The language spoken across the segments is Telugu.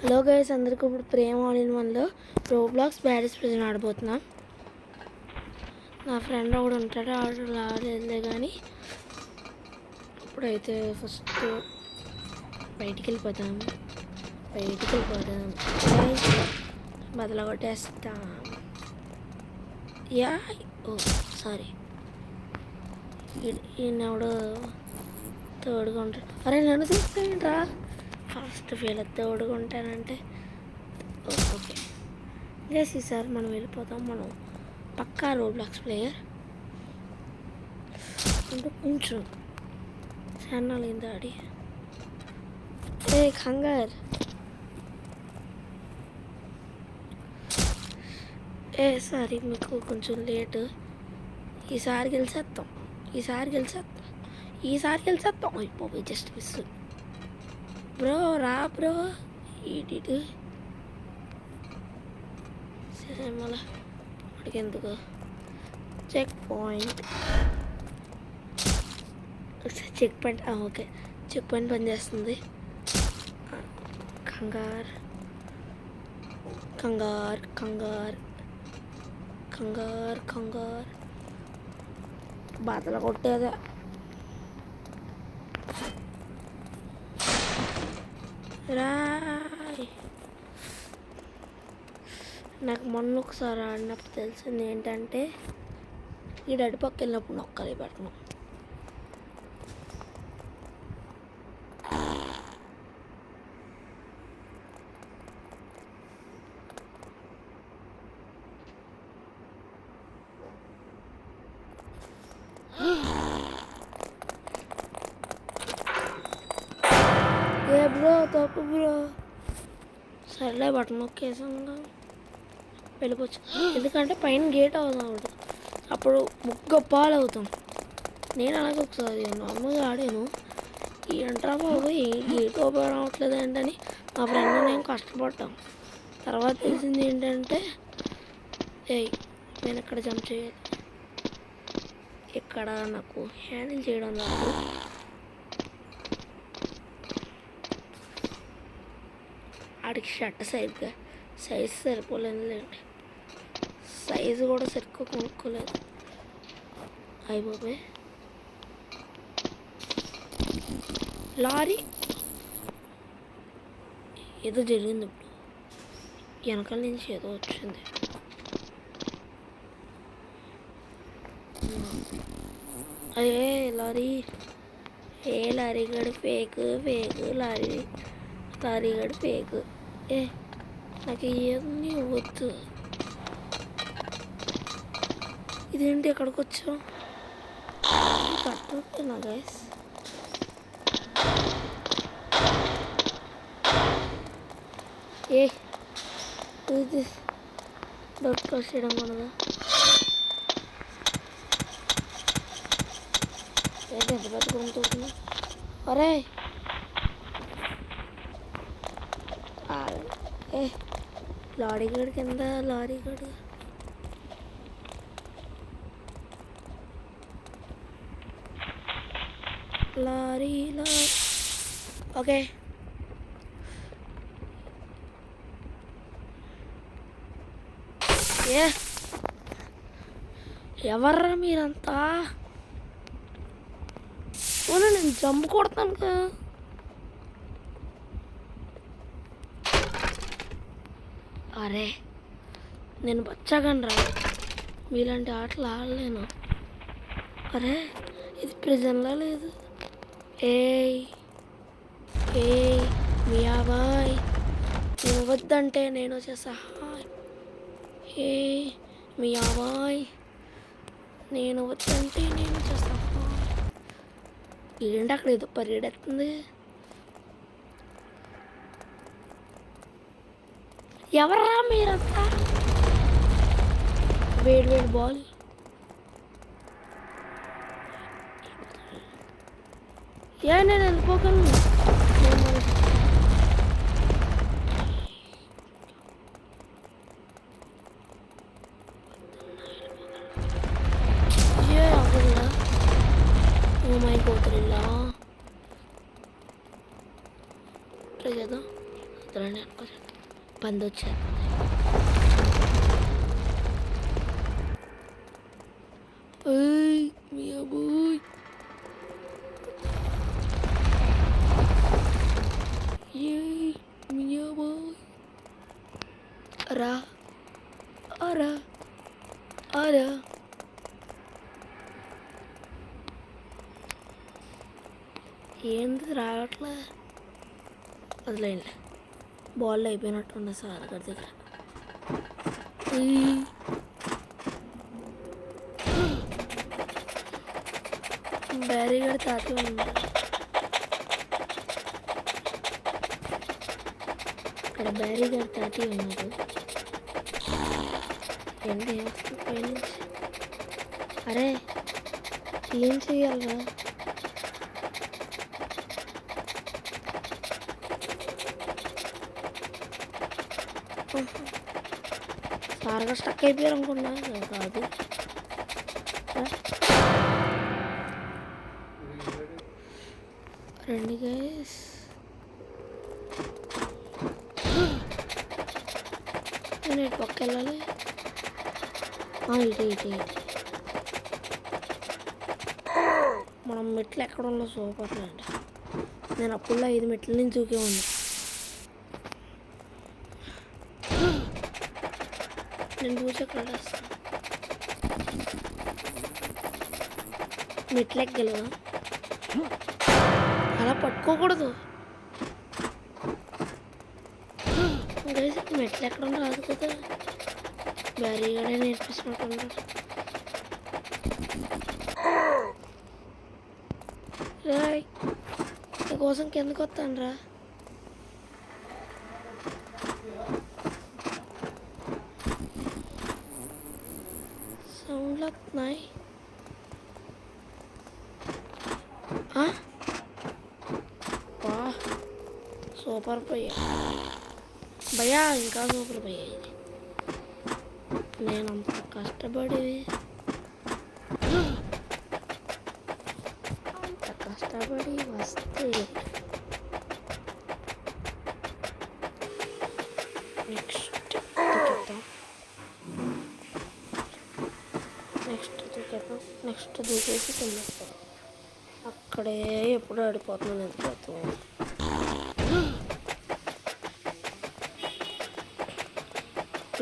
హలో గైస్, అందరికీ ఇప్పుడు ప్రేమ ఆల్ ఇన్ వన్లో రోబ్లాక్స్ బ్యారిస్ ప్రిజన్ ఆడబోతున్నాం. నా ఫ్రెండ్ ఒకడు ఉంటాడు, ఆడలేదులే కానీ ఇప్పుడైతే ఫస్ట్ బయటికి వెళ్ళిపోతాం. బదులు కొట్టేస్తాం. యా ఓ సారీ, ఈయనెవడు తోడుగా ఉంటాడు. అరే నన్ను చూస్తాయంట్రా, ఫస్ట్ ఫీల్ తోడుగా ఉంటానంటే ఓకే గైస్. ఈసారి మనం వెళ్ళిపోతాం. మనం పక్కా రోబ్లాక్స్ ప్లేయర్ అంటే కొంచెం ఛానల్ ఏంది ఆడి కంగార్ సారీ, మీకు కొంచెం లేటు. ఈసారి గెలిచేస్తాం. అయిపోయి జస్ట్ మిస్. బ్రో రా బ్రో, ఈడిడు సరే మళ్ళా వాడికి ఎందుకు. Checkpoint okay, checkpoint పనిచేస్తుంది. కంగార్ కంగార్ కంగార్ కంగార్ కంగార్ బాధలు కొట్టేదే. రాయ్, నాకు మొన్న ఒకసారి ఆడినప్పుడు తెలిసింది ఏంటంటే ఈ అడిపక్క వెళ్ళినప్పుడు నొక్కలే పెట్టను. బ్రో తప్పు బ్రో, సర్లే బటన్ నొక్కేసాంగా వెళ్ళిపోవచ్చు. ఎందుకంటే పైన గేట్ అవుతాం, అప్పుడు ముగ్గ పాలు అవుతాం. నేను అలాగే ఒకసారి నార్మల్గా ఆడాను. ఈ ఎంట్రా బాబు ఈ గేట్ ఓపెన్ అవ్వట్లేదు ఏంటని మా ఫ్రెండ్ నేను కష్టపడ్డాం. తర్వాత తెలిసింది ఏంటంటే నేను ఇక్కడ జంప్ చేయాలి. ఇక్కడ నాకు హ్యాండిల్ చేయడం రాదు. ఆడికి షర్ట్ సైజు సరిపోలేదులేండి, సైజు కూడా సరిగ్గా కొనుక్కోలేదు. అయిపోయి లారీ ఏదో జరిగింది. ఇప్పుడు వెనకాల నుంచి ఏదో వచ్చింది. అయ్యే లారీ గడి ఫేక్ లారీ గడి ఫేక్. నాకు ఏది వద్దు. ఇదేంటి ఎక్కడికి వచ్చావు? కట్టుకున్నా గైస్. ఇది డౌట్ క్లాస్ చేయడం కొనదా? ఎంత పెద్ద కొనుక్కుంటున్నా. అరే లారీ గడి కింద లారీ గడి. ఓకే ఎవర్రా మీరంతా? నేను జంప్ కొడతాను కదా. అరే నేను బచ్చాగనరా, మీలాంటి ఆటలు ఆడలేను. అరే ఇది ప్రిజన్లా లేదు. మియా బాయ్, నేను వద్దంటే నేను చేసా. మియా బాయ్, నేను వద్దంటే నేను చేసా. ఏంటి అక్కడ ఏదో పరిగెడుతుంది. ఎవర్రా మీరంతా? వేడి బాల్. నేను వెళ్ళిపోగలను. ట్రై చేద్దాం. వదలండి అనుకోండి. పంది వచ్చారు. మీ అబ్బాయి మీ అబ్బాయి రా అరా అరా ఏంది రావట్లే. వదిలేండి, బాల్ అయిపోయినట్టు సార్ అక్కడ దగ్గర. బ్యారీగాడి తాకి ఉంది. ఇక్కడ బ్యారీగాడి తాకి ఉన్నాడు. ఏంటి పైనుంచి? అరే ఏం చెయ్యాలరా? సార్గా స్టక్ అయిపోయారు అనుకున్నా. కాదు, రండి గైస్. నేను ఇటు పక్క వెళ్ళాలి. ఇటే మనం మెట్లు ఎక్కడ ఉన్నా సూపర్ అండి. నేను అప్పుడులో 5 మెట్ల నుంచి దూకే ఉంది. నేను చూసి ఎక్కడ వస్తాను. మెట్లు ఎక్కగలవా? అలా పట్టుకోకూడదు. మెట్లు ఎక్కడ రాదు కదా. బ్యారీగానే నేర్పిస్తున్నట్టున్నాడు. రాయ్ నీకోసం కిందకు వస్తాను రా. సౌండ్లు వస్తున్నాయి. సూపర్ భయ్యా, ఇంకా సూపర్ భయ్యా. ఇది నేను అంత కష్టపడి వస్తే నెక్స్ట్ దూకేసి తినేస్తాను. అక్కడే ఎప్పుడు ఆడిపోతున్నాను. వెళ్ళిపోతాను.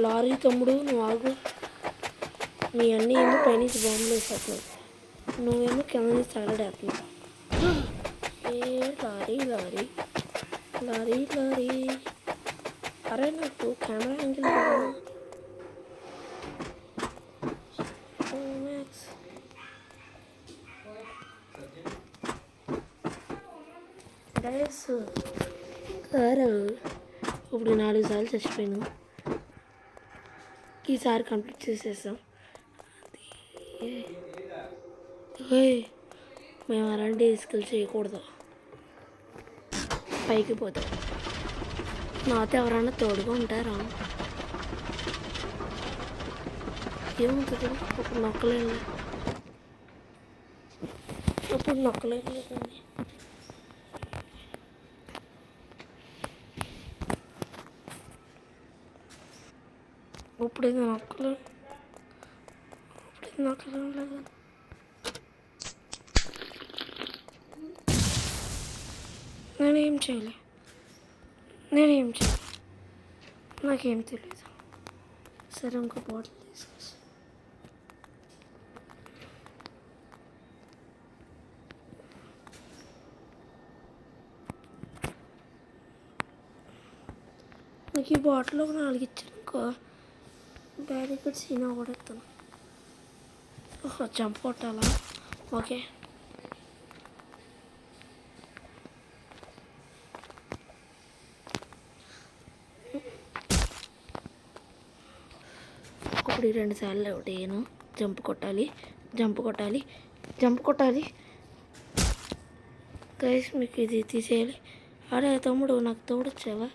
లారీ తమ్ముడు నువ్వు ఆగు. మీ అన్నీ ఏమో పైనుంచి బాంబులు వేసేస్తున్నావు, నువ్వేమో కింద నుంచి తగలడేస్తున్నావు. Lorry lorry lorry lorry. అరే నాకు కెమెరా యాంగిల్ ఇప్పుడు 4 సార్లు చచ్చిపోయాను. ఈసారి కంప్లీట్ చేసేసాం. మేము అలాంటి స్కిల్ చేయకూడదు. పైకి పోతాం. నాతో ఎవరైనా తోడుగా ఉంటారా? ఏముంటుంది? ఇప్పుడు నొక్కలేదు. ఇప్పుడేదో నొక్కలేదు. నేనేం చేయలే. నాకేం తెలియదు. సరే ఇంకో బాటిల్ తీసుకొస్తా. నాకు ఈ బాటిల్ ఒక 4 ఇచ్చాను ఇంకో బ్యారికేడ్ సీనా కూడా ఎత్తాను. జంప్ కొట్టాలా? ఓకే. ఇప్పుడు 2 సార్లు ఒకటేను. జంప్ కొట్టాలి. గైస్ మీకు ఇది తీసేయాలి. అరే తమ్ముడు నాకు తోడొచ్చావా?